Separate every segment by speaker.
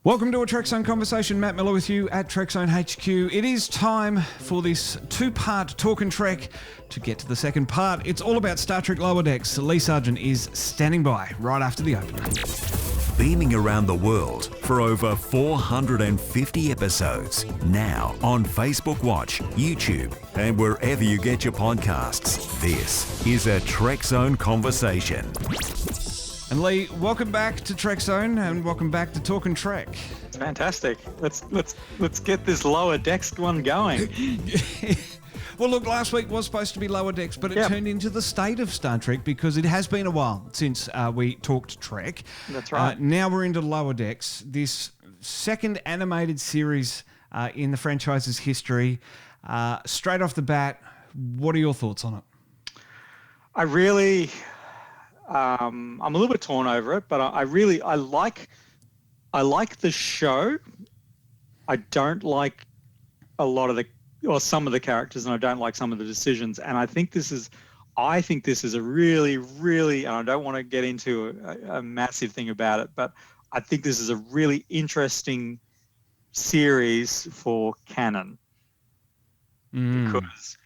Speaker 1: Welcome to a Trekzone conversation. Matt Miller with you at Trekzone HQ. It is time for this two-part Talkin Trek to get to the second part. It's all about Star Trek Lower Decks. Lee Sargent is standing by right after the opener.
Speaker 2: Beaming around the world for over 450 episodes. Now on Facebook Watch, YouTube, and wherever you get your podcasts. This is a Trekzone conversation.
Speaker 1: And Lee, welcome back to Trekzone and welcome back to Talkin Trek.
Speaker 3: Fantastic. Let's get this Lower Decks one going.
Speaker 1: Well, look, last week was supposed to be Lower Decks, but it turned into the state of Star Trek because it has been a while since we talked Trek.
Speaker 3: That's right.
Speaker 1: Now we're into Lower Decks, this second animated series in the franchise's history. Straight off the bat, what are your thoughts on it?
Speaker 3: I'm a little bit torn over it, but I like the show. I don't like some of the characters, and I don't like some of the decisions. And I think this is a really, really, and I don't want to get into a massive thing about it, but I think this is a really interesting series for canon because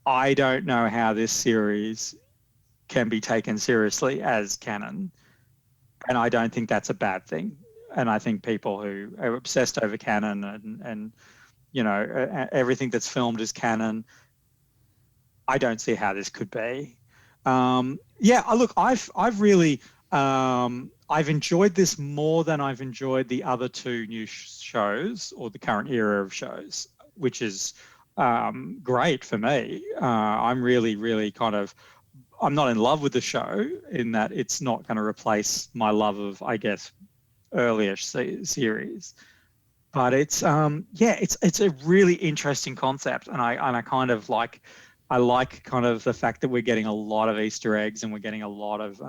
Speaker 3: I don't know how this series can be taken seriously as canon, and I don't think that's a bad thing. And I think people who are obsessed over canon and you know everything that's filmed is canon, I don't see how this could be. Look, I've really I've enjoyed this more than I've enjoyed the other two new shows or the current era of shows, which is great for me. I'm really kind of, I'm not in love with the show in that it's not going to replace my love of, I guess, earlier series, but it's a really interesting concept, and I kind of like, I like kind of the fact that we're getting a lot of Easter eggs and we're getting a lot of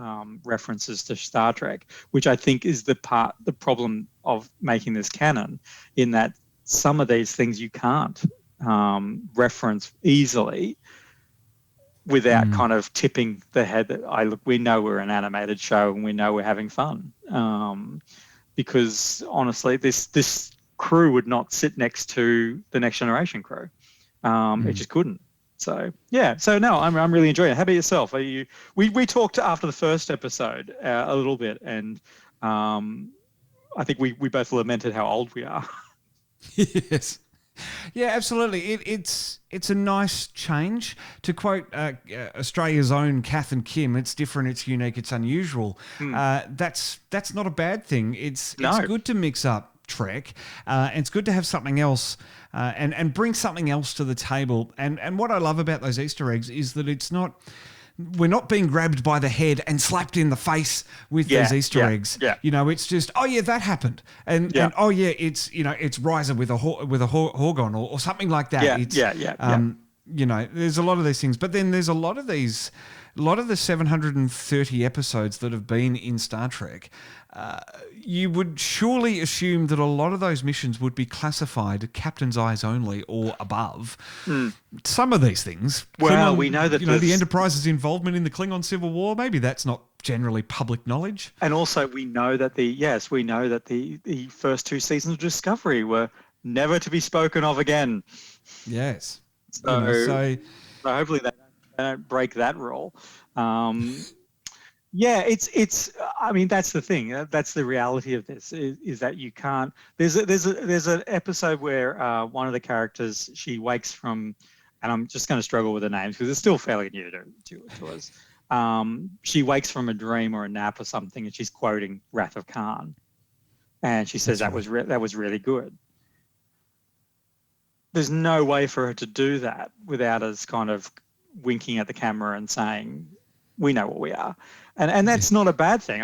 Speaker 3: references to Star Trek, which I think is the problem of making this canon, in that some of these things you can't reference easily without kind of tipping the head that we know we're an animated show and we know we're having fun. Because honestly, this crew would not sit next to the Next Generation crew. It just couldn't. So no, I'm really enjoying it. How about yourself? We talked after the first episode a little bit, and I think we both lamented how old we are.
Speaker 1: Yes. Yeah, absolutely. It's a nice change. To quote Australia's own Kath and Kim, it's different, it's unique, it's unusual. That's not a bad thing. It's good to mix up Trek, and it's good to have something else and bring something else to the table. And what I love about those Easter eggs is that we're not being grabbed by the head and slapped in the face with these Easter eggs. Yeah. You know, it's just, oh yeah, that happened, and oh yeah, it's it's Riser with a Horgon or something like that. You know, there's a lot of these things, but then there's a lot of the 730 episodes that have been in Star Trek. You would surely assume that a lot of those missions would be classified Captain's Eyes only or above. Some of these things.
Speaker 3: Well, we know that
Speaker 1: the Enterprise's involvement in the Klingon Civil War, maybe that's not generally public knowledge.
Speaker 3: And also we know that the first two seasons of Discovery were never to be spoken of again.
Speaker 1: Yes.
Speaker 3: So hopefully they don't break that rule. It's. I mean, that's the thing. That's the reality of this. Is that you can't. There's an episode where one of the characters, she wakes from, and I'm just going to struggle with the names because it's still fairly new to us. She wakes from a dream or a nap or something, and she's quoting Wrath of Khan, and she says that was really good. There's no way for her to do that without us kind of winking at the camera and saying, we know what we are. And that's not a bad thing.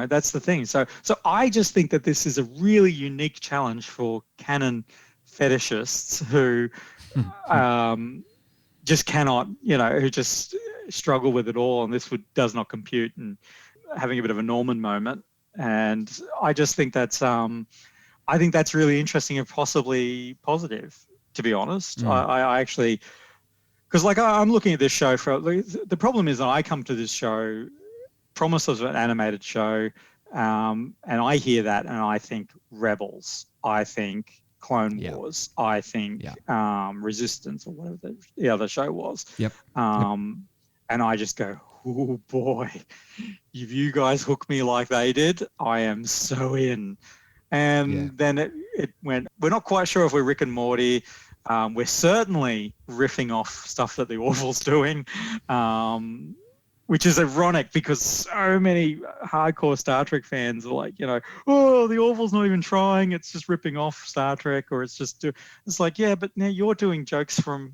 Speaker 3: That's the thing. So I just think that this is a really unique challenge for canon fetishists who just cannot, who just struggle with it all. And this does not compute, and having a bit of a Norman moment. And I just think that's really interesting and possibly positive, to be honest. I actually, because I'm looking at this show the problem is that I come to this show promise of an animated show, And I hear that and I think Rebels, I think Clone Wars, I think Resistance, or whatever the other show was. And I just go, oh boy, if you guys hook me like they did, I am so in. And then it went, we're not quite sure if we're Rick and Morty. We're certainly riffing off stuff that the Orville's doing, which is ironic because so many hardcore Star Trek fans are like, oh, the Orville's not even trying. It's just ripping off Star Trek, or it's just, it's like, yeah, but now you're doing jokes from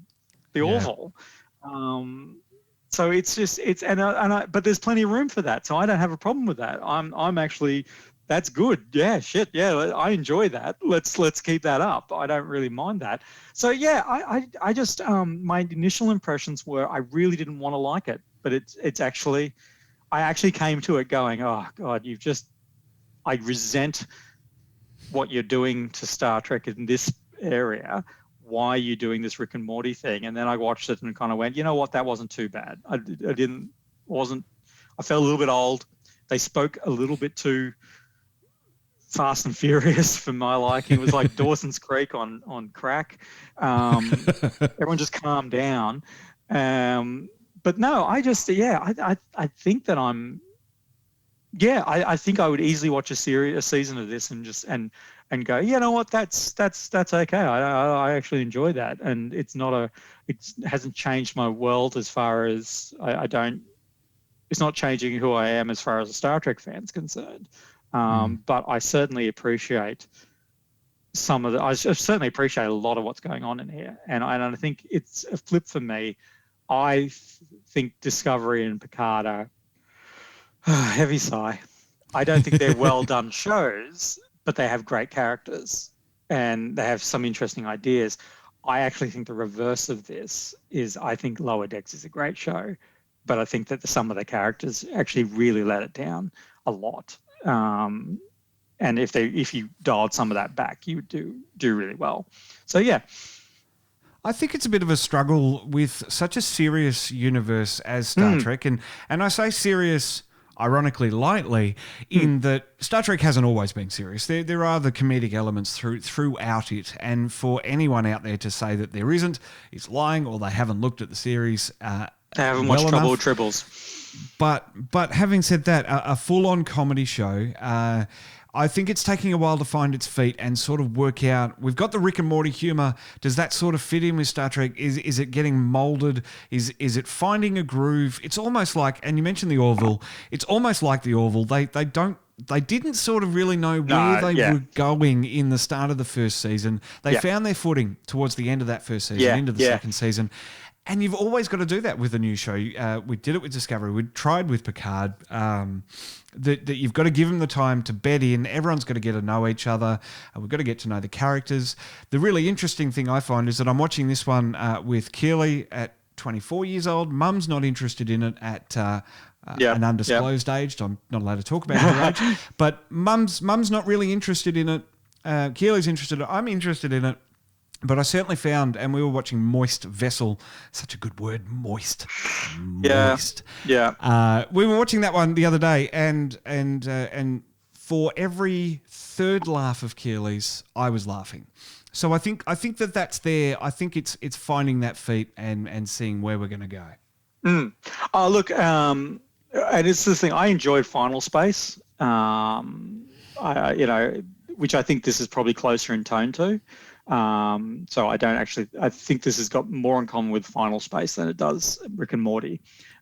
Speaker 3: the Orville. So it's just, but there's plenty of room for that. So I don't have a problem with that. I'm actually, that's good. Yeah, shit. Yeah, I enjoy that. Let's keep that up. I don't really mind that. So yeah, I just my initial impressions were I really didn't want to like it, but it's actually, I actually came to it going, oh God, I resent what you're doing to Star Trek in this area. Why are you doing this Rick and Morty thing? And then I watched it and kind of went, you know what, that wasn't too bad. I felt a little bit old. They spoke a little bit too Fast and Furious for my liking. It was like Dawson's Creek on crack. Everyone just calmed down. But no, I think that I think I would easily watch a season of this and go, you know what, that's okay. I actually enjoy that, and it hasn't changed my world as far as it's not changing who I am as far as a Star Trek fan's concerned. But I certainly appreciate I certainly appreciate a lot of what's going on in here, and I think it's a flip for me. I think Discovery and Picard are heavy sigh. I don't think they're well done shows, but they have great characters and they have some interesting ideas. I actually think the reverse of this is I think Lower Decks is a great show, but I think that some of the characters actually really let it down a lot. And if you dialed some of that back, you would do really well. So yeah.
Speaker 1: I think it's a bit of a struggle with such a serious universe as Star Trek, and I say serious ironically lightly, in that Star Trek hasn't always been serious. There are the comedic elements throughout it, and for anyone out there to say that there isn't is lying, or they haven't looked at the series.
Speaker 3: They haven't watched Trouble with Tribbles.
Speaker 1: But having said that, a full-on comedy show, I think it's taking a while to find its feet and sort of work out. We've got the Rick and Morty humor. Does that sort of fit in with Star Trek? Is it getting molded? Is it finding a groove? It's almost like, and you mentioned the Orville. It's almost like the Orville. They didn't sort of really know where they were going in the start of the first season. They found their footing towards the end of that first season, into the second season. And you've always got to do that with a new show. We did it with Discovery. We tried with Picard. That you've got to give them the time to bed in. Everyone's got to get to know each other. We've got to get to know the characters. The really interesting thing I find is that I'm watching this one with Keely at 24 years old. Mum's not interested in it at an undisclosed age. I'm not allowed to talk about her age. But Mum's not really interested in it. Keely's interested. I'm interested in it. But I certainly found, and we were watching Moist Vessel, such a good word, moist. Moist.
Speaker 3: Yeah.
Speaker 1: We were watching that one the other day, and for every third laugh of Keely's, I was laughing. So I think that's there. I think it's finding that feet and seeing where we're going to go.
Speaker 3: Oh, look, and it's the thing. I enjoyed Final Space, which I think this is probably closer in tone to. So I think this has got more in common with Final Space than it does Rick and Morty.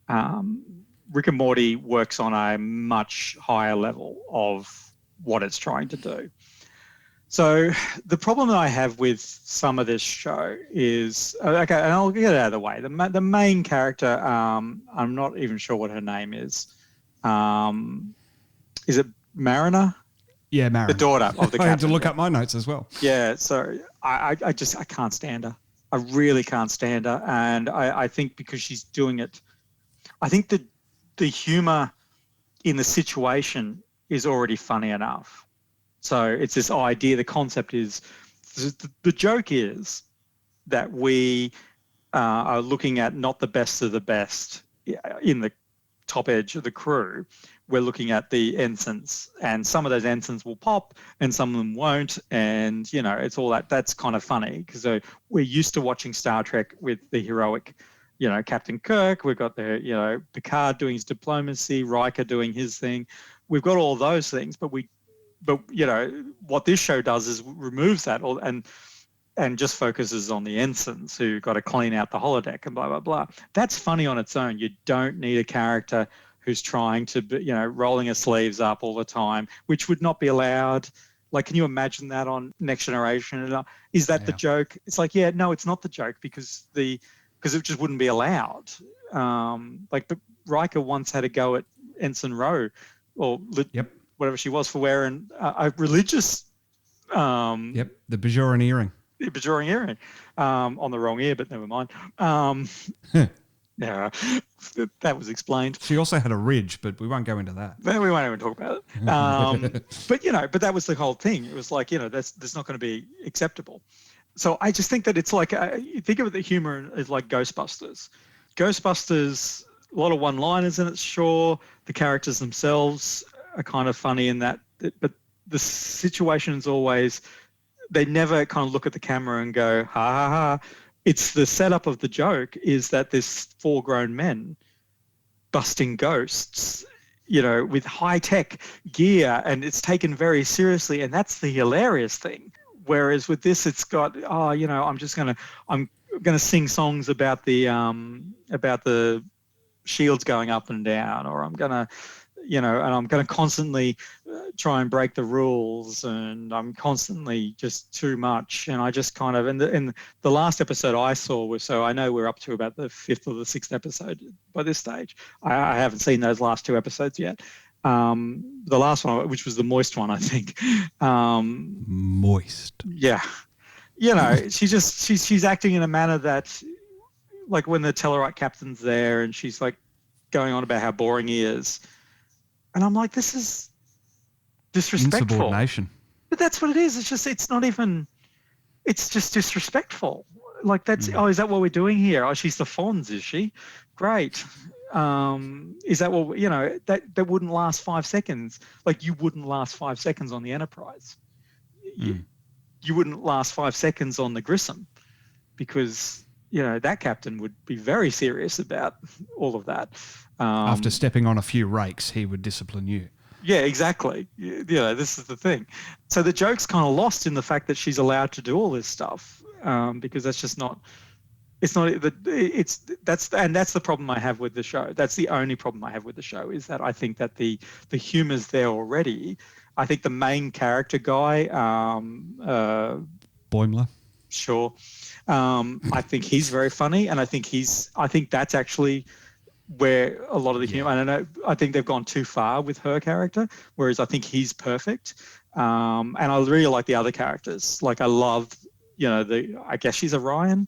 Speaker 3: Rick and Morty works on a much higher level of what it's trying to do. So the problem that I have with some of this show is, okay, and I'll get it out of the way. The main character, I'm not even sure what her name is. Is it Mariner?
Speaker 1: Yeah, Mariner.
Speaker 3: The daughter of the captain.
Speaker 1: I had to look up my notes as well.
Speaker 3: Yeah, so I can't stand her. I really can't stand her. And I think because she's doing it, I think the humor in the situation is already funny enough. So it's this idea, the concept is, the joke is that we are looking at not the best of the best in the top edge of the crew. we're looking at the ensigns, and some of those ensigns will pop and some of them won't. And, it's all that. That's kind of funny because we're used to watching Star Trek with the heroic, Captain Kirk. We've got the, Picard doing his diplomacy, Riker doing his thing. We've got all those things, but what this show does is removes that and just focuses on the ensigns who got to clean out the holodeck and blah, blah, blah. That's funny on its own. You don't need a character who's trying to, rolling her sleeves up all the time, which would not be allowed. Like, can you imagine that on Next Generation? Is that the joke? It's like, no, it's not the joke because it just wouldn't be allowed. But Riker once had a go at Ensign Rowe, or whatever she was, for wearing a religious.
Speaker 1: The Bajoran earring.
Speaker 3: Bajoran earring on the wrong ear, but never mind. Yeah, that was explained.
Speaker 1: She also had a ridge, but we won't go into that.
Speaker 3: We won't even talk about it. But that was the whole thing. It was like, that's not going to be acceptable. So I just think that it's like, you think of the humor as like Ghostbusters. Ghostbusters, a lot of one-liners in it, sure. The characters themselves are kind of funny in that, but the situation is always, they never kind of look at the camera and go, ha, ha, ha. It's the setup of the joke is that there's 4 grown men busting ghosts, with high-tech gear, and it's taken very seriously, and that's the hilarious thing. Whereas with this, it's got, I'm gonna sing songs about the shields going up and down, or I'm gonna, and I'm gonna constantly try and break the rules, and I'm constantly just too much. And I just kind of, in the last episode I saw was, so I know we're up to about the 5th or the 6th episode by this stage. I haven't seen those last 2 episodes yet. The last one, which was the moist one, I think.
Speaker 1: Moist.
Speaker 3: Yeah. She's acting in a manner that, like when the Tellarite captain's there and she's like going on about how boring he is. And I'm like, this is disrespectful.
Speaker 1: Insubordination.
Speaker 3: But that's what it is. It's just disrespectful. Like is that what we're doing here? Oh, she's the Fonz, is she? Great. Is that what, that wouldn't last 5 seconds. Like you wouldn't last 5 seconds on the Enterprise. You wouldn't last 5 seconds on the Grissom because, that captain would be very serious about all of that.
Speaker 1: After stepping on a few rakes, he would discipline you.
Speaker 3: Yeah, exactly. This is the thing. So the joke's kind of lost in the fact that she's allowed to do all this stuff because that's just not. It's not. That's the problem I have with the show. That's the only problem I have with the show is that I think that the humor's there already. I think the main character guy,
Speaker 1: Boimler.
Speaker 3: Sure. I think he's very funny, and I think that's actually where a lot of the humor. I don't know. I think they've gone too far with her character, whereas I think he's perfect. And I really like the other characters. Like I love, I guess she's Orion.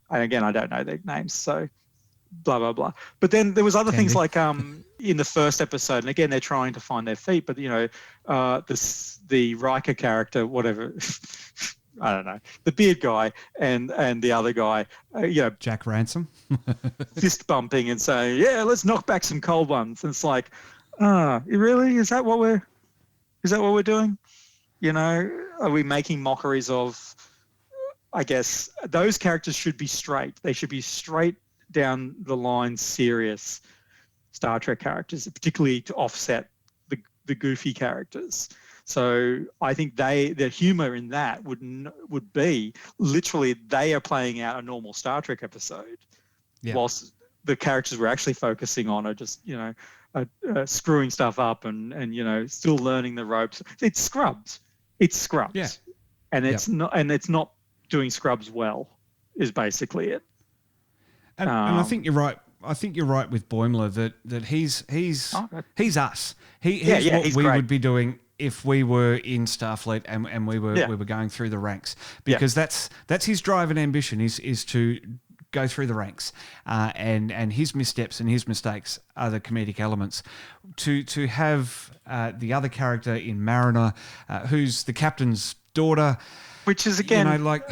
Speaker 3: And again, I don't know their names, so blah blah blah. But then there was other things like in the first episode, and again they're trying to find their feet. But the Riker character, whatever. I don't know, the beard guy and the other guy,
Speaker 1: Jack Ransom,
Speaker 3: fist bumping and saying, "Yeah, let's knock back some cold ones." And it's like, really? Is that what we're doing? Are we making mockeries of? I guess those characters should be straight. They should be straight down the line, serious Star Trek characters, particularly to offset the goofy characters. So I think the humor in that would be literally they are playing out a normal Star Trek episode, whilst the characters we're actually focusing on are just screwing stuff up and still learning the ropes. It's Scrubs. Yeah. And it's not doing Scrubs well is basically it.
Speaker 1: And I think you're right. I think you're right with Boimler that he's us. He's what we would be doing if we were in Starfleet and we were going through the ranks, because that's his drive and ambition is to go through the ranks, and his missteps and his mistakes are the comedic elements. To have the other character in Mariner, who's the captain's daughter,
Speaker 3: which is again and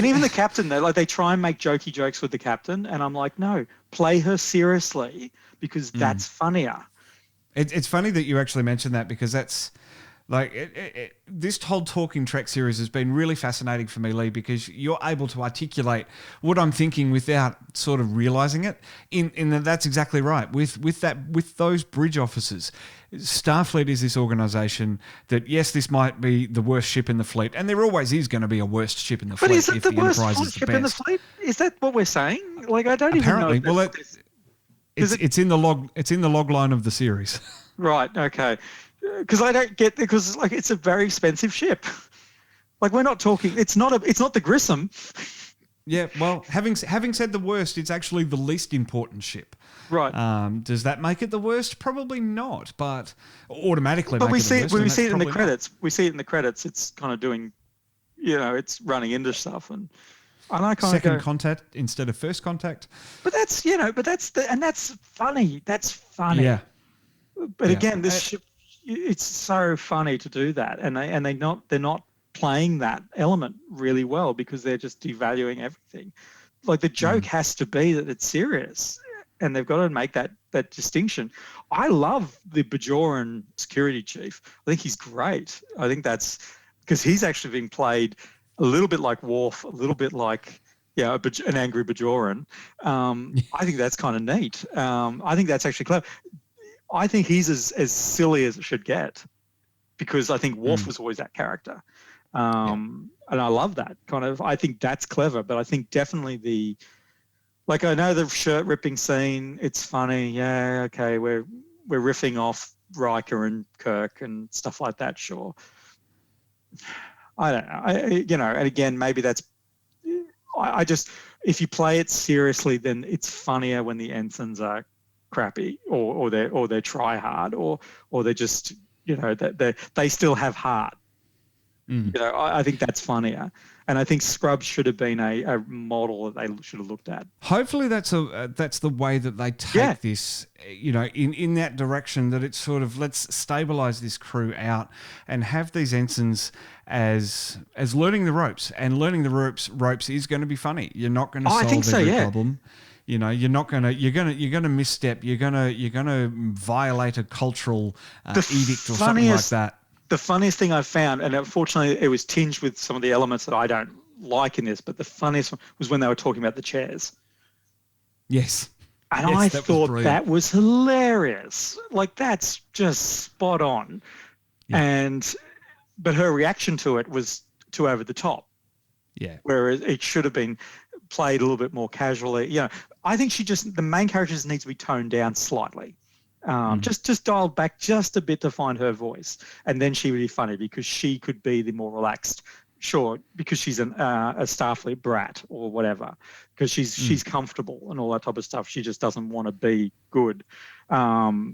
Speaker 3: even the captain, though, like they try and make jokey jokes with the captain, and I'm like, no, play her seriously because that's funnier.
Speaker 1: It's funny that you actually mentioned that, because that's like this whole Talking Trek series has been really fascinating for me, Lee, because you're able to articulate what I'm thinking without sort of realizing it. That's exactly right. With those bridge officers, Starfleet is this organization that, yes, this might be the worst ship in the fleet, and there always is going to be a worst ship in the
Speaker 3: But
Speaker 1: fleet
Speaker 3: is it
Speaker 1: if
Speaker 3: the
Speaker 1: the
Speaker 3: worst
Speaker 1: Enterprise is the
Speaker 3: ship in the
Speaker 1: best.
Speaker 3: fleet? Is that what we're saying? Like, I don't
Speaker 1: Apparently,
Speaker 3: even know.
Speaker 1: well, it's in the log. It's in the log line of the series.
Speaker 3: Right. Okay. Because I don't get, because like it's a very expensive ship. Like, we're not talking. It's not the Grissom.
Speaker 1: Yeah. Well, having said the worst, it's actually the least important ship.
Speaker 3: Right.
Speaker 1: Does that make it the worst? Probably not, but automatically.
Speaker 3: But
Speaker 1: make
Speaker 3: we
Speaker 1: it the
Speaker 3: see
Speaker 1: worst,
Speaker 3: when
Speaker 1: and
Speaker 3: we
Speaker 1: that's
Speaker 3: see it in the
Speaker 1: probably not.
Speaker 3: credits. We see it in the credits. It's kind of doing, it's running into stuff, and I kind
Speaker 1: Second
Speaker 3: of go,
Speaker 1: contact instead of first contact.
Speaker 3: but that's funny. That's funny.
Speaker 1: Yeah.
Speaker 3: But
Speaker 1: Yeah.
Speaker 3: again, this ship, it's so funny to do that, and they're not playing that element really well, because they're just devaluing everything. Like, the joke has to be that it's serious, and they've got to make that distinction. I love the Bajoran security chief. I think he's great. I think that's because he's actually being played a little bit like Worf, a little bit like an angry Bajoran. I think that's kind of neat. I think that's actually clever. I think he's as silly as it should get, because I think Worf was always that character. And I love that kind of. I think that's clever, but I think definitely I know the shirt ripping scene. It's funny. Yeah, okay, we're riffing off Riker and Kirk and stuff like that. Sure. I don't know. And again, maybe that's. I just, if you play it seriously, then it's funnier when the ensigns are crappy, or they try hard, or they're just that they still have heart. I think that's funnier, and I think Scrubs should have been a model that they should have looked at.
Speaker 1: Hopefully that's the way that they take this, in that direction, that it's sort of, let's stabilize this crew out and have these ensigns as learning the ropes, and learning the ropes is going to be funny. You're not going to solve every problem. You're gonna misstep. You're gonna violate a cultural edict or something like that.
Speaker 3: The funniest thing I've found, and unfortunately it was tinged with some of the elements that I don't like in this, but the funniest one was when they were talking about the chairs.
Speaker 1: Yes.
Speaker 3: And I thought that was hilarious. Like, that's just spot on. Yeah. But her reaction to it was too over the top.
Speaker 1: Yeah.
Speaker 3: Whereas it should have been played a little bit more casually. I think the main characters need to be toned down slightly. Just dialed back just a bit to find her voice, and then she would be funny, because she could be the more relaxed. Sure, because she's a Starfleet brat or whatever, because she's comfortable and all that type of stuff. She just doesn't want to be good. So,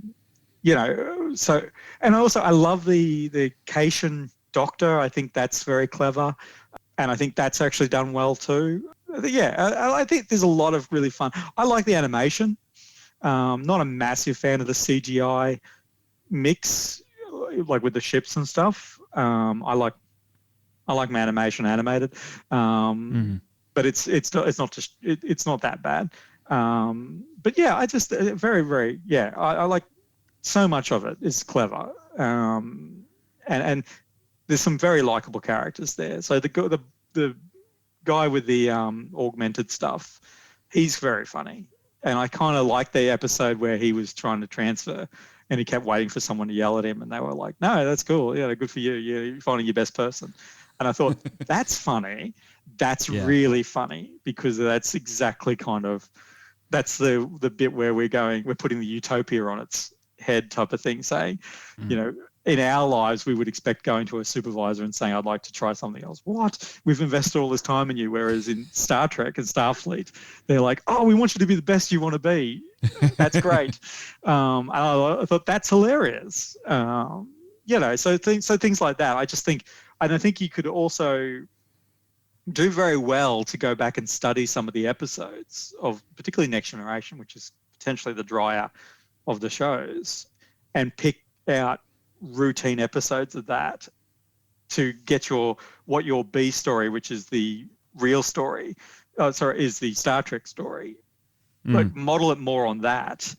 Speaker 3: and also I love the Cation doctor. I think that's very clever, and I think that's actually done well too. Yeah, I think there's a lot of really fun. I like the animation. Not a massive fan of the CGI mix, like with the ships and stuff. I like my animation animated, but it's not that bad. But yeah, I just very, very, I like so much of it is clever, and there's some very likable characters there. So the guy with the augmented stuff, he's very funny. And I kind of like the episode where he was trying to transfer and he kept waiting for someone to yell at him, and they were like, no, that's cool. Yeah, good for you. You're finding your best person. And I thought, that's funny. That's really funny, because that's exactly that's the bit where we're putting the utopia on its head type of thing, saying, in our lives, we would expect going to a supervisor and saying, I'd like to try something else. What? We've invested all this time in you. Whereas in Star Trek and Starfleet, they're like, oh, we want you to be the best you want to be. That's great. And I thought that's hilarious. So things like that. I think you could also do very well to go back and study some of the episodes of particularly Next Generation, which is potentially the drier of the shows, and pick out routine episodes of that to get your B story, which is the real story, is the Star Trek story. Like, model it more on that,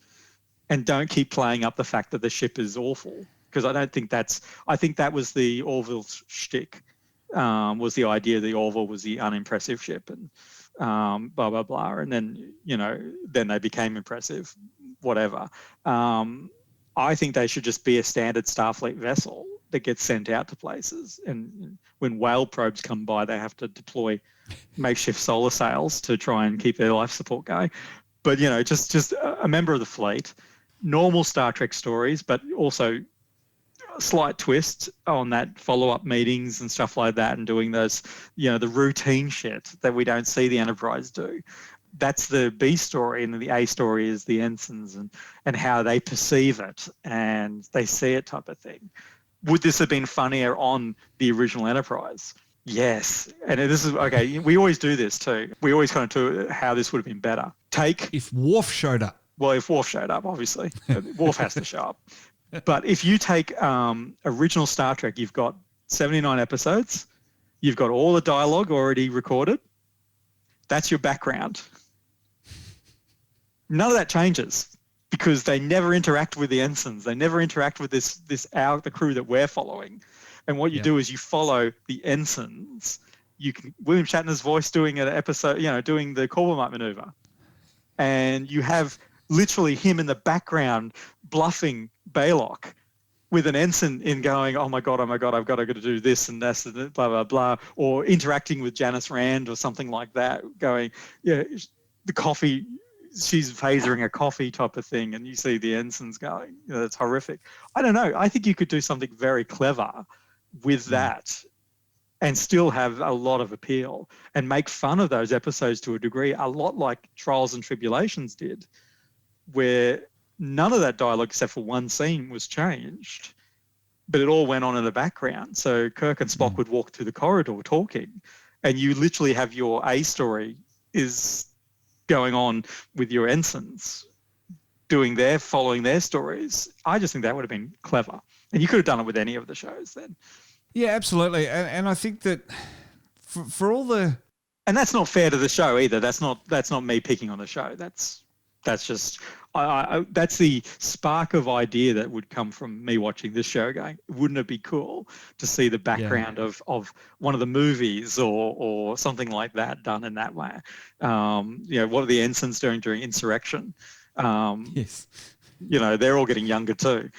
Speaker 3: and don't keep playing up the fact that the ship is awful, because I don't think that's. I think that was the Orville shtick. Was the idea the Orville was the unimpressive ship, and blah blah blah, and then then they became impressive, whatever. I think they should just be a standard Starfleet vessel that gets sent out to places, and when whale probes come by, they have to deploy makeshift solar sails to try and keep their life support going. But just a member of the fleet, normal Star Trek stories, but also a slight twist on that follow-up meetings and stuff like that, and doing those, the routine shit that we don't see the Enterprise do. That's the B story, and the A story is the ensigns and how they perceive it and they see it, type of thing. Would this have been funnier on the original Enterprise? Yes. And this is, okay, we always do this too. We always kind of do how this would have been better.
Speaker 1: If Worf showed up.
Speaker 3: Well, if Worf showed up, obviously. Worf has to show up. But if you take original Star Trek, you've got 79 episodes. You've got all the dialogue already recorded. That's your background. None of that changes because they never interact with the ensigns. They never interact with the crew that we're following. And what you do is you follow the ensigns. William Shatner's voice doing an episode, doing the Corbomite maneuver. And you have literally him in the background bluffing Baylock with an ensign in going, oh my God, I've got to do this and that's blah, blah, blah. Or interacting with Janice Rand or something like that, going, the coffee, she's phasering a coffee type of thing. And you see the ensigns going, it's horrific. I don't know. I think you could do something very clever with that and still have a lot of appeal and make fun of those episodes to a degree, a lot like Trials and Tribulations did, where none of that dialogue except for one scene was changed, but it all went on in the background. So Kirk and Spock would walk through the corridor talking, and you literally have your A story is going on with your ensigns following their stories. I just think that would have been clever. And you could have done it with any of the shows then.
Speaker 1: Yeah, absolutely. And I think that for all the...
Speaker 3: And that's not fair to the show either. That's not me picking on the show. That's just... that's the spark of idea that would come from me watching this show going, wouldn't it be cool to see the background of one of the movies or something like that done in that way? What are the ensigns doing during Insurrection?
Speaker 1: Yes.
Speaker 3: They're all getting younger too.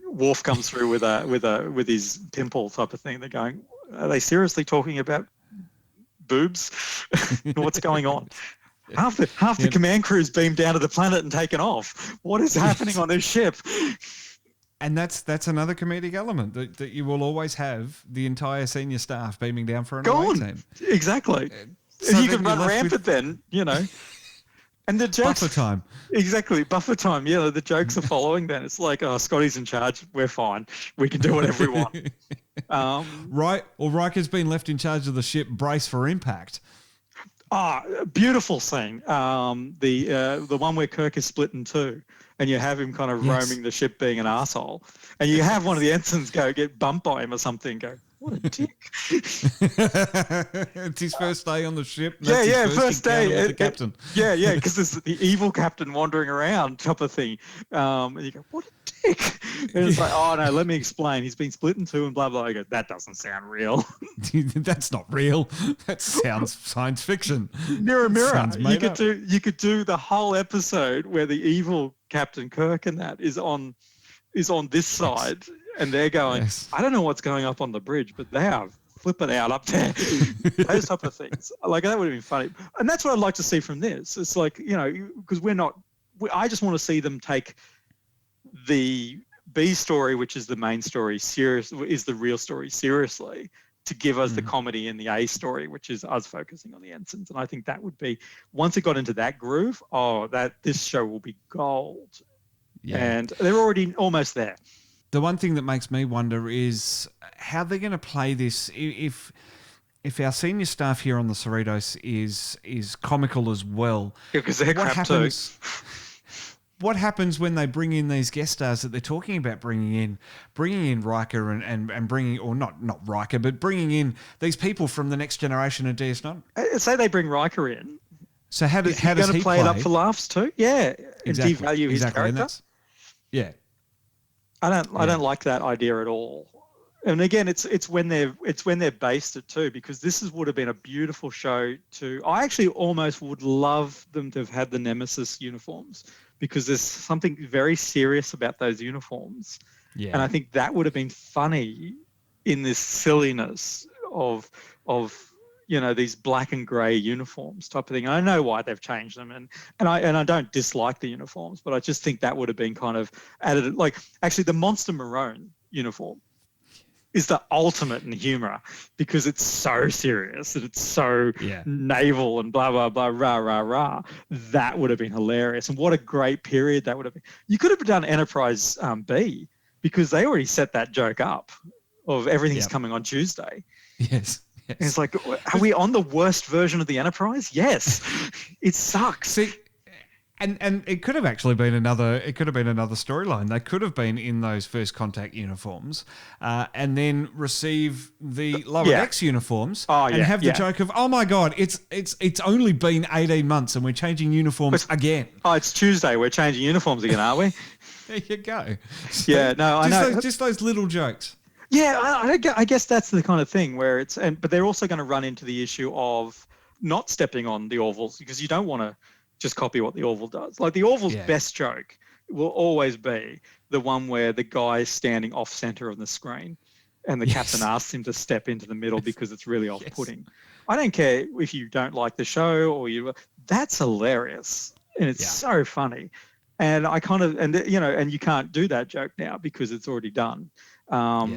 Speaker 3: Worf comes through with his pimple type of thing. They're going, are they seriously talking about boobs? What's going on? Half the command crew's beamed down to the planet and taken off. What is happening on this ship?
Speaker 1: And that's another comedic element that you will always have the entire senior staff beaming down for an away team.
Speaker 3: Exactly.
Speaker 1: So
Speaker 3: you can run rampant then, And the jokes...
Speaker 1: Buffer time.
Speaker 3: Exactly, buffer time. The jokes are following then. It's like, oh, Scotty's in charge. We're fine. We can do whatever we want.
Speaker 1: Right. Or Riker's been left in charge of the ship. Brace for impact.
Speaker 3: Beautiful scene. The one where Kirk is split in two and you have him kind of roaming the ship being an arsehole. And you have one of the ensigns get bumped by him or something, go, what a dick.
Speaker 1: It's his first day on the ship.
Speaker 3: First day.
Speaker 1: With the captain.
Speaker 3: Because there's the evil captain wandering around type of thing. And you go, what a dick. And it's like, oh, no, let me explain. He's been split in two and blah, blah. I go, that doesn't sound real.
Speaker 1: That's not real. That sounds science fiction.
Speaker 3: Mirror. You could do the whole episode where the evil Captain Kirk and that is on this side. And they're going, I don't know what's going up on the bridge, but they are flipping out up there. Those type of things. Like, that would have been funny. And that's what I'd like to see from this. It's like, because I just want to see them take the B story, which is the main story, is the real story seriously, to give us the comedy in the A story, which is us focusing on the ensigns. And I think that would be, once it got into that groove, this show will be gold. Yeah. And they're already almost there.
Speaker 1: The one thing that makes me wonder is how they're going to play this if our senior staff here on the Cerritos is comical as well.
Speaker 3: Yeah, because they're crap too.
Speaker 1: What happens when they bring in these guest stars that they're talking about bringing in Riker and bringing, or not Riker, but bringing in these people from the next generation of DS9?
Speaker 3: Say they bring Riker in.
Speaker 1: So how
Speaker 3: Is
Speaker 1: does
Speaker 3: he going
Speaker 1: he
Speaker 3: to play it up for laughs too? Yeah, and devalue his
Speaker 1: And
Speaker 3: character.
Speaker 1: Yeah.
Speaker 3: I don't like that idea at all. And again, it's when they're based it too, because would have been a beautiful show to. I actually almost would love them to have had the Nemesis uniforms, because there's something very serious about those uniforms.
Speaker 1: Yeah.
Speaker 3: And I think that would have been funny in this silliness of these black and grey uniforms type of thing. I know why they've changed them, and I don't dislike the uniforms, but I just think that would have been kind of added. Like, actually, the Monster Maroon uniform is the ultimate in humour, because it's so serious and it's so naval and blah blah blah rah rah rah. That would have been hilarious, and what a great period that would have been. You could have done Enterprise B, because they already set that joke up of everything's coming on Tuesday.
Speaker 1: Yes.
Speaker 3: And it's like, are we on the worst version of the Enterprise? Yes. It sucks.
Speaker 1: See, and it could have actually been another storyline. They could have been in those First Contact uniforms, and then receive the Lower Decks uniforms, and have the joke of, oh my God, it's only been 18 months and we're changing uniforms again.
Speaker 3: Oh, it's Tuesday. We're changing uniforms again, are we?
Speaker 1: There you go.
Speaker 3: Yeah, no, I know.
Speaker 1: Just those little jokes.
Speaker 3: Yeah, I guess that's the kind of thing where but they're also going to run into the issue of not stepping on the Orville's, because you don't want to just copy what the Orville does. Like, the Orville's best joke will always be the one where the guy is standing off center of the screen and the captain asks him to step into the middle because it's really off-putting. I don't care if you don't like the show that's hilarious, and it's so funny. And I kind of, and you can't do that joke now because it's already done.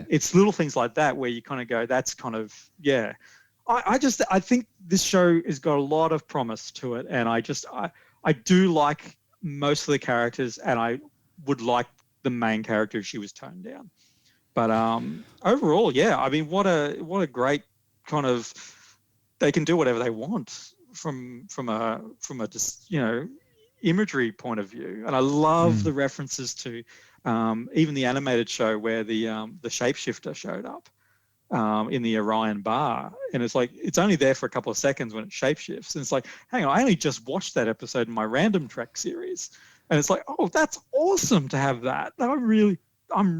Speaker 3: It's little things like that where you kind of go, that's kind of, I think this show has got a lot of promise to it, and I do like most of the characters, and I would like the main character if she was toned down. But overall, I mean, what a great kind of, they can do whatever they want from a just imagery point of view, and I love the references to even the animated show where the shapeshifter showed up in the Orion bar, and it's like, it's only there for a couple of seconds when it shapeshifts, and it's like, hang on, I only just watched that episode in my Random Trek series, and it's like, oh, that's awesome to have that. I'm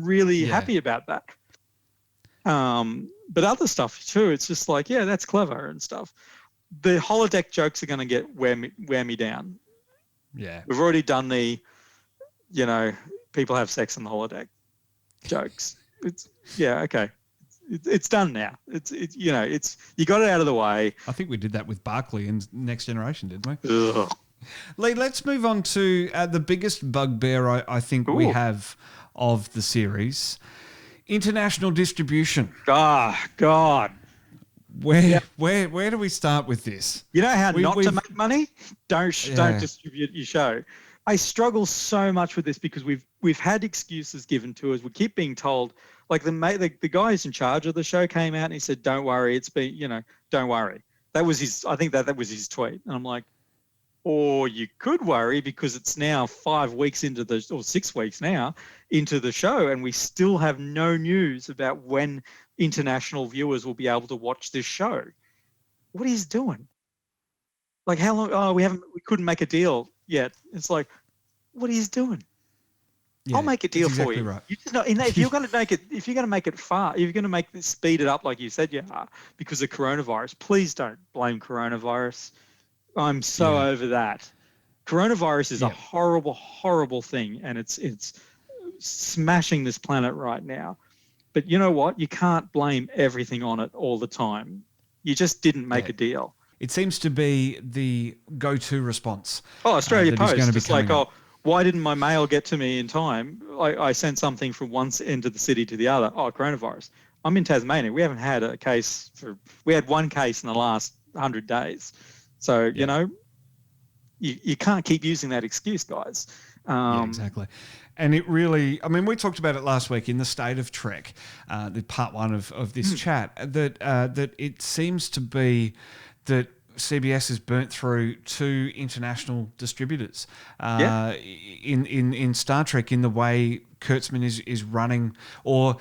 Speaker 3: really happy about that. But other stuff too, it's just like, that's clever and stuff. The holodeck jokes are going to wear me down.
Speaker 1: Yeah,
Speaker 3: we've already done the, people have sex in the holodeck jokes. It's okay. It's done now. It's you got it out of the way.
Speaker 1: I think we did that with Barclay in Next Generation, didn't we?
Speaker 3: Ugh.
Speaker 1: Lee, let's move on to the biggest bugbear I think we have of the series: international distribution.
Speaker 3: God.
Speaker 1: Where do we start with this?
Speaker 3: You know how to make money? Don't distribute your show. I struggle so much with this because we've had excuses given to us. We keep being told, like the guy who's in charge of the show came out and he said, "Don't worry, it's been, don't worry." That was his. I think that was his tweet, and I'm like, or you could worry because it's now 5 weeks or 6 weeks now into the show, and we still have no news about when international viewers will be able to watch this show. What are you doing? Like, how long? Oh, we couldn't make a deal yet. It's like, what are you doing? I'll make a deal for you. Right. You just know, if you're going to make it, if you're going to make it far, if you're going to make this, speed it up like you said you are, because of coronavirus, please don't blame coronavirus. I'm so over that. Coronavirus is a horrible, horrible thing, and it's smashing this planet right now. But you know what? You can't blame everything on it all the time. You just didn't make a deal.
Speaker 1: It seems to be the go-to response.
Speaker 3: Oh, Australia Post. It's like, why didn't my mail get to me in time? I sent something from one end of the city to the other. Oh, coronavirus. I'm in Tasmania. We haven't had a case we had one case in the last 100 days. So, you can't keep using that excuse, guys.
Speaker 1: Exactly. And it really, I mean, we talked about it last week in the State of Trek, the part one of this chat, that it seems to be that CBS has burnt through 2 international distributors in Star Trek, in the way Kurtzman is running, or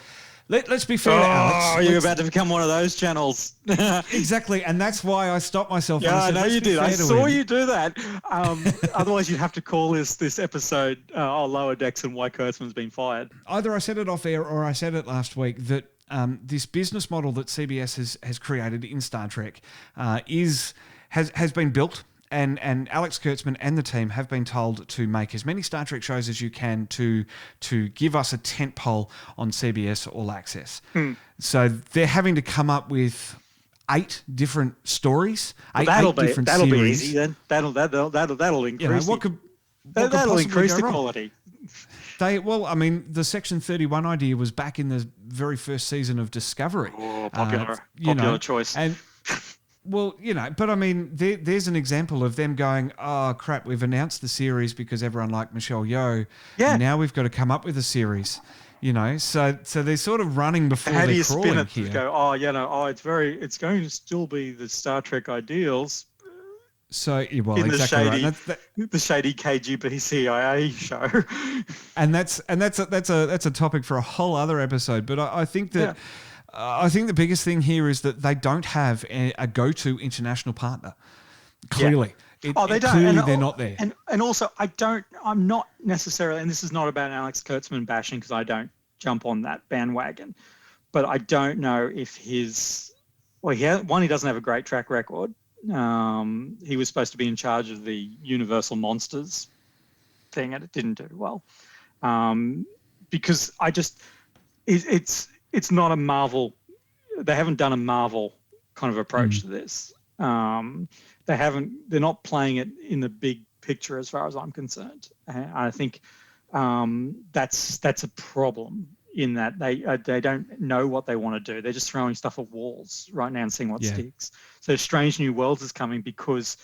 Speaker 1: Let's be fair to Alex.
Speaker 3: Oh, you're about to become one of those channels.
Speaker 1: Exactly, and that's why I stopped myself.
Speaker 3: Yeah, I know you did. I saw
Speaker 1: him.
Speaker 3: you do that. Otherwise, you'd have to call this episode Lower Decks and Why Kurtzman's been fired.
Speaker 1: Either I said it off air or I said it last week that this business model that CBS has created in Star Trek has been built. And Alex Kurtzman and the team have been told to make as many Star Trek shows as you can to give us a tentpole on CBS All Access. So they're having to come up with 8 different stories.
Speaker 3: Well,
Speaker 1: different
Speaker 3: that'll
Speaker 1: series.
Speaker 3: be easy then. That'll increase.
Speaker 1: You know, what could
Speaker 3: that'll increase the
Speaker 1: wrong?
Speaker 3: quality.
Speaker 1: The Section 31 idea was back in the very first season of Discovery.
Speaker 3: Oh, popular choice.
Speaker 1: And well, but I mean, there's an example of them going, oh, crap, we've announced the series because everyone liked Michelle Yeoh. Yeah. Now we've got to come up with a series, so they're sort of running before they're crawling here. How do you spin it
Speaker 3: to go, it's going to still be the Star Trek ideals.
Speaker 1: So, well,
Speaker 3: in
Speaker 1: exactly
Speaker 3: the shady KGB CIA show.
Speaker 1: And that's a topic for a whole other episode. But I think that... Yeah. I think the biggest thing here is that they don't have a go-to international partner. Clearly.
Speaker 3: They don't.
Speaker 1: Clearly they're not there.
Speaker 3: And also, I'm not necessarily, and this is not about Alex Kurtzman bashing because I don't jump on that bandwagon, but I don't know if he doesn't have a great track record. He was supposed to be in charge of the Universal Monsters thing and it didn't do well. Because it's not a Marvel. They haven't done a Marvel kind of approach to this. They're not playing it in the big picture as far as I'm concerned. I think that's a problem in that they don't know what they want to do. They're just throwing stuff at walls right now and seeing what sticks. So Strange New Worlds is coming because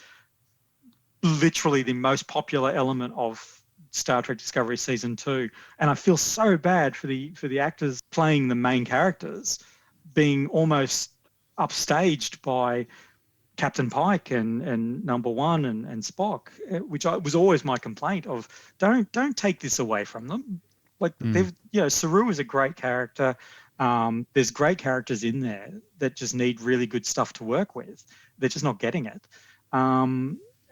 Speaker 3: literally the most popular element of Star Trek Discovery Season 2, and I feel so bad for the actors playing the main characters being almost upstaged by Captain Pike and Number One and Spock, which was always my complaint of don't take this away from them. Like Saru is a great character. There's great characters in there that just need really good stuff to work with. They're just not getting it.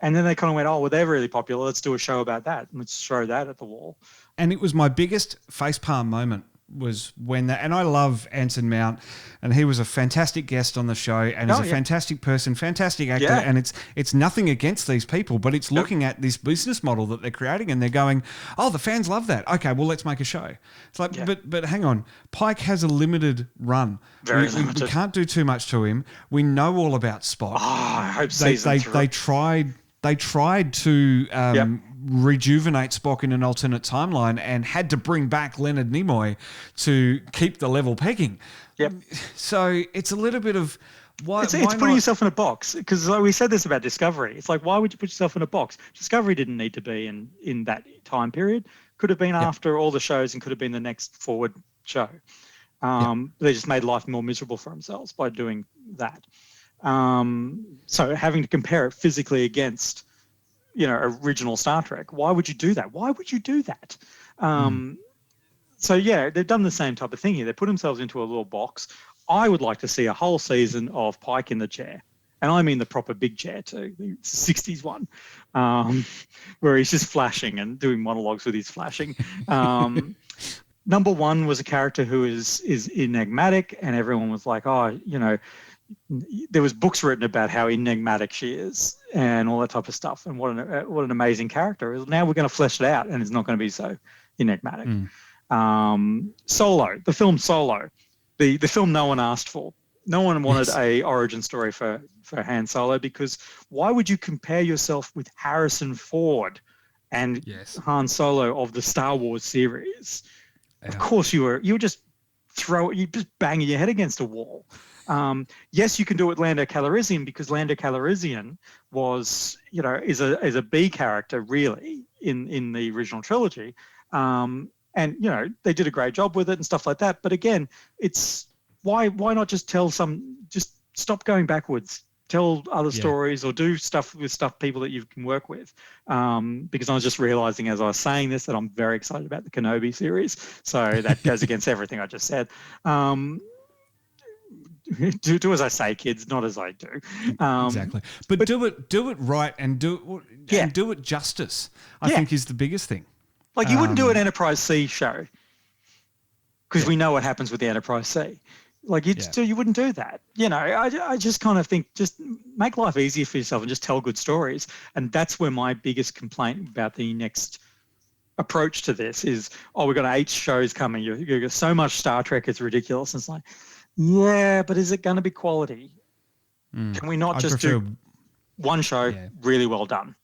Speaker 3: And then they kind of went, oh, well, they're really popular. Let's do a show about that. Let's throw that at the wall.
Speaker 1: And it was my biggest facepalm moment was when and I love Anson Mount, and he was a fantastic guest on the show, and he's a fantastic person, fantastic actor, and it's nothing against these people, but it's looking at this business model that they're creating, and they're going, oh, the fans love that. Okay, well, let's make a show. It's like, but hang on, Pike has a limited run.
Speaker 3: Very limited.
Speaker 1: We can't do too much to him. We know all about Spock.
Speaker 3: Oh, I hope season 3.
Speaker 1: They tried to rejuvenate Spock in an alternate timeline and had to bring back Leonard Nimoy to keep the level pegging.
Speaker 3: Yep.
Speaker 1: So it's a little bit of why.
Speaker 3: It's putting yourself in a box, because like we said this about Discovery. It's like, why would you put yourself in a box? Discovery didn't need to be in that time period. Could have been after all the shows and could have been the next forward show. They just made life more miserable for themselves by doing that. So having to compare it physically against, original Star Trek, why would you do that? So they've done the same type of thing here. They put themselves into a little box. I would like to see a whole season of Pike in the chair. And I mean the proper big chair too, the 60s one, where he's just flashing and doing monologues with his flashing. Number One was a character who is enigmatic, and everyone was like, there was books written about how enigmatic she is and all that type of stuff, and what an amazing character. Now we're going to flesh it out, and it's not going to be so enigmatic. Solo, the film Solo, the film no one asked for. No one wanted a origin story for Han Solo, because why would you compare yourself with Harrison Ford and Han Solo of the Star Wars series? Yeah. Of course you were just banging your head against a wall. Yes, you can do it with Lando Calrissian, because Lando Calrissian was, is a B character really in the original trilogy. And they did a great job with it and stuff like that. But again, it's why not just just stop going backwards. tell other stories or do stuff with people that you can work with. Because I was just realizing as I was saying this that I'm very excited about the Kenobi series. So that goes against everything I just said. Do as I say, kids, not as I do.
Speaker 1: Exactly. But do it right and do it justice, I think is the biggest thing.
Speaker 3: Like you wouldn't do an Enterprise C show because we know what happens with the Enterprise C. Like you wouldn't do that. You know, I just kind of think just make life easier for yourself and just tell good stories. And that's where my biggest complaint about the next approach to this is, we've got 8 shows coming. You've got so much Star Trek, it's ridiculous. And it's like, yeah, but is it going to be quality? Can we not just do one show really well done?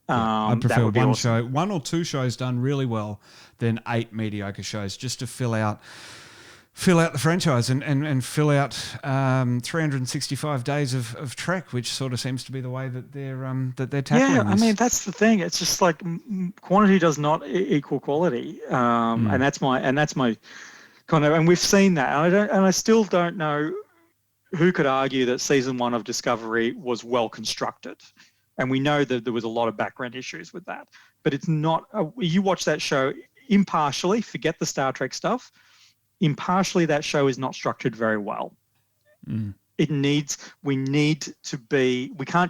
Speaker 1: I prefer one or two shows done really well than 8 mediocre shows, just to fill out the franchise and fill out 365 days of Trek, which sort of seems to be the way that they're tackling this.
Speaker 3: I mean, that's the thing. It's just like quantity does not equal quality, and that's my kind of. And we've seen that. And I still don't know who could argue that season 1 of Discovery was well constructed. And we know that there was a lot of background issues with that. But it's not, you watch that show impartially, forget the Star Trek stuff. Impartially, that show is not structured very well. We can't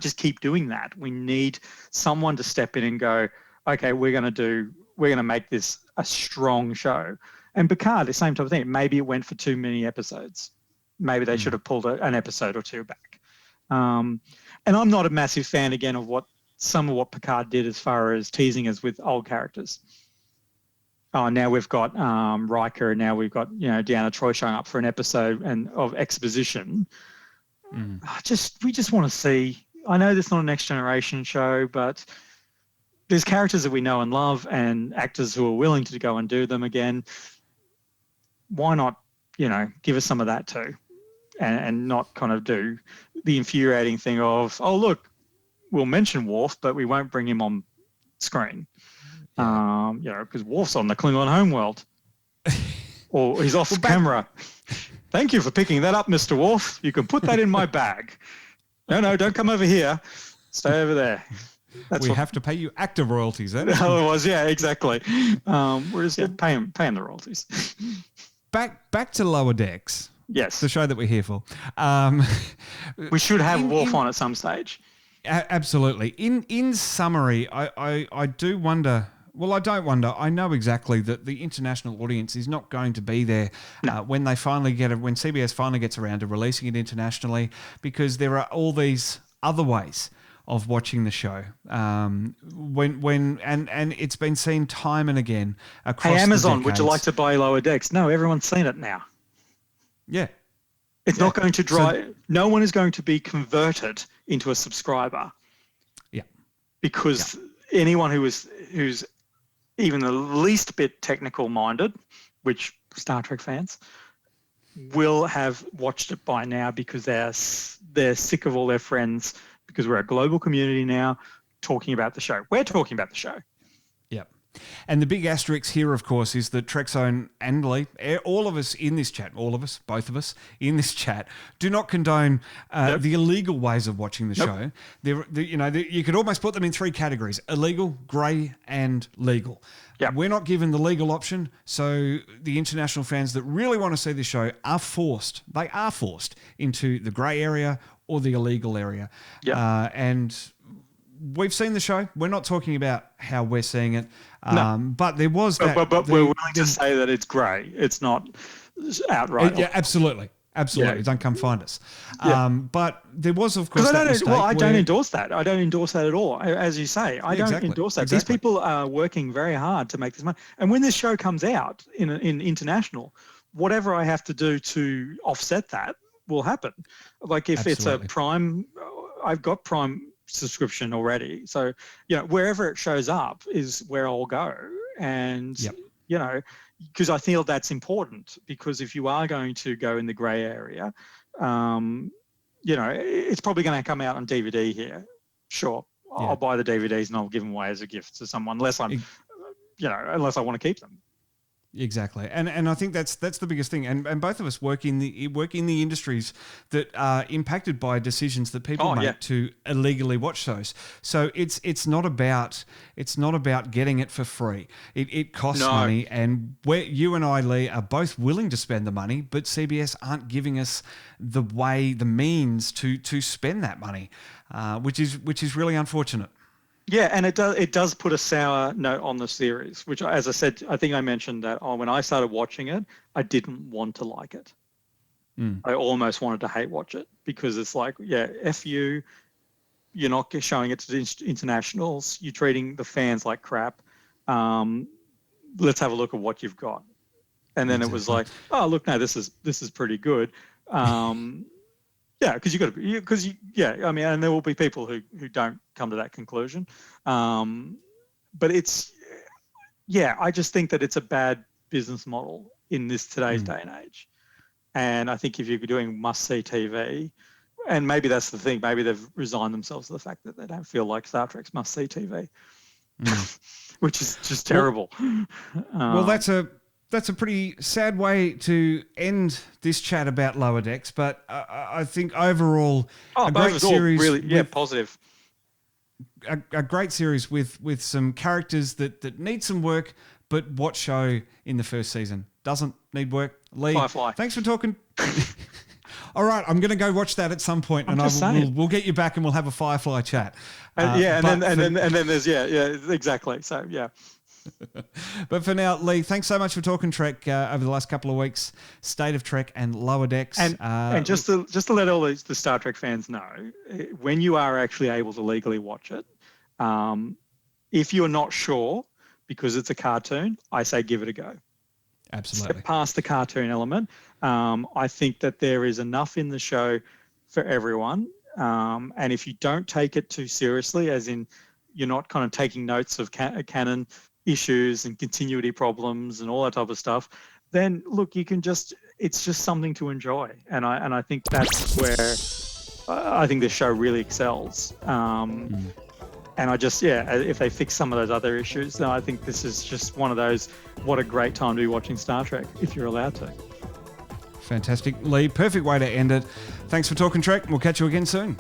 Speaker 3: just keep doing that. We need someone to step in and go, okay, we're going to make this a strong show. And Picard, the same type of thing. Maybe it went for too many episodes. Maybe they should have pulled an episode or 2 back. And I'm not a massive fan, again, of some of what Picard did as far as teasing us with old characters. Now we've got Riker, and now we've got Deanna Troi showing up for an episode of exposition. We just want to see. I know this is not a Next Generation show, but there's characters that we know and love, and actors who are willing to go and do them again. Why not, give us some of that too? And not kind of do the infuriating thing of, oh, look, we'll mention Worf, but we won't bring him on screen. Because Worf's on the Klingon homeworld. Or he's off camera. Thank you for picking that up, Mr. Worf. You can put that in my bag. No, don't come over here. Stay over there.
Speaker 1: We have to pay you actor royalties, then.
Speaker 3: Otherwise, yeah, exactly. Whereas, pay him the royalties.
Speaker 1: Back to Lower Decks.
Speaker 3: Yes.
Speaker 1: The show that we're here for.
Speaker 3: We should have Worf on at some stage.
Speaker 1: Absolutely. In summary, I do wonder. Well, I don't wonder. I know exactly that the international audience is not going to be there when they finally when CBS finally gets around to releasing it internationally, because there are all these other ways of watching the show. And it's been seen time and again across. Hey,
Speaker 3: Amazon, would you like to buy Lower Decks? No, everyone's seen it now.
Speaker 1: Yeah.
Speaker 3: It's not going to drive. No one is going to be converted into a subscriber.
Speaker 1: Yeah.
Speaker 3: Because anyone who's even the least bit technical minded, which Star Trek fans, will have watched it by now because they're sick of all their friends, because we're a global community now talking about the show. We're talking about the show.
Speaker 1: Yep. And the big asterisk here, of course, is that Trekzone and Lee, all of us in this chat, both of us in this chat, do not condone the illegal ways of watching the show. You could almost put them in 3 categories: illegal, grey, and legal.
Speaker 3: Yep.
Speaker 1: We're not given the legal option, so the international fans that really want to see the show are forced into the grey area or the illegal area.
Speaker 3: Yep.
Speaker 1: And we've seen the show. We're not talking about how we're seeing it. But there was that.
Speaker 3: But we're willing to say that it's grey. It's not outright.
Speaker 1: Yeah, absolutely. Absolutely.
Speaker 3: Yeah.
Speaker 1: Don't come find us.
Speaker 3: Yeah.
Speaker 1: But there was, of course,
Speaker 3: I don't endorse that. I don't endorse that at all. As you say, I don't endorse that.
Speaker 1: Exactly.
Speaker 3: These people are working very hard to make this money. And when this show comes out in international, whatever I have to do to offset that will happen. Like if it's a Prime, I've got Prime subscription already. So, wherever it shows up is where I'll go. And, because I feel that's important, because if you are going to go in the grey area, it's probably going to come out on DVD here. Sure. I'll buy the DVDs and I'll give them away as a gift to someone unless I want to keep them.
Speaker 1: Exactly, and I think that's the biggest thing. And both of us work in the industries that are impacted by decisions that people make to illegally watch shows. So it's not about getting it for free. It costs money, and you and I, Lee, are both willing to spend the money, but CBS aren't giving us the means to spend that money, which is really unfortunate.
Speaker 3: Yeah, and it does put a sour note on the series, which, as I said, I think I mentioned that when I started watching it, I didn't want to like it. I almost wanted to hate watch it because it's like, F you, you're not showing it to internationals, you're treating the fans like crap. Let's have a look at what you've got. And then It was like, oh, look, no, this is pretty good. Yeah, because I mean, and there will be people who don't come to that conclusion. But I just think that it's a bad business model in today's day and age. And I think if you're doing must-see TV, and maybe that's the thing, maybe they've resigned themselves to the fact that they don't feel like Star Trek's must-see TV, which is just terrible.
Speaker 1: Well, that's a pretty sad way to end this chat about Lower Decks, but I think overall a great series.
Speaker 3: Really, positive.
Speaker 1: A great series with some characters that need some work, but what show in the first season doesn't need work? Lee,
Speaker 3: Firefly.
Speaker 1: Thanks for talking. All right, I'm going to go watch that at some point, and we'll get you back and we'll have a Firefly chat.
Speaker 3: And then there's exactly. So yeah.
Speaker 1: But for now, Lee, thanks so much for talking Trek over the last couple of weeks. State of Trek and Lower Decks.
Speaker 3: And just to let all the Star Trek fans know, when you are actually able to legally watch it, if you're not sure because it's a cartoon, I say give it a go.
Speaker 1: Absolutely.
Speaker 3: Step past the cartoon element. I think that there is enough in the show for everyone. And if you don't take it too seriously, as in you're not kind of taking notes of canon issues and continuity problems and all that type of stuff, then look, it's just something to enjoy. And I think that's where I think this show really excels. And if they fix some of those other issues, then I think this is just one of those, what a great time to be watching Star Trek, if you're allowed to.
Speaker 1: Fantastic. Lee, perfect way to end it. Thanks for talking Trek. We'll catch you again soon.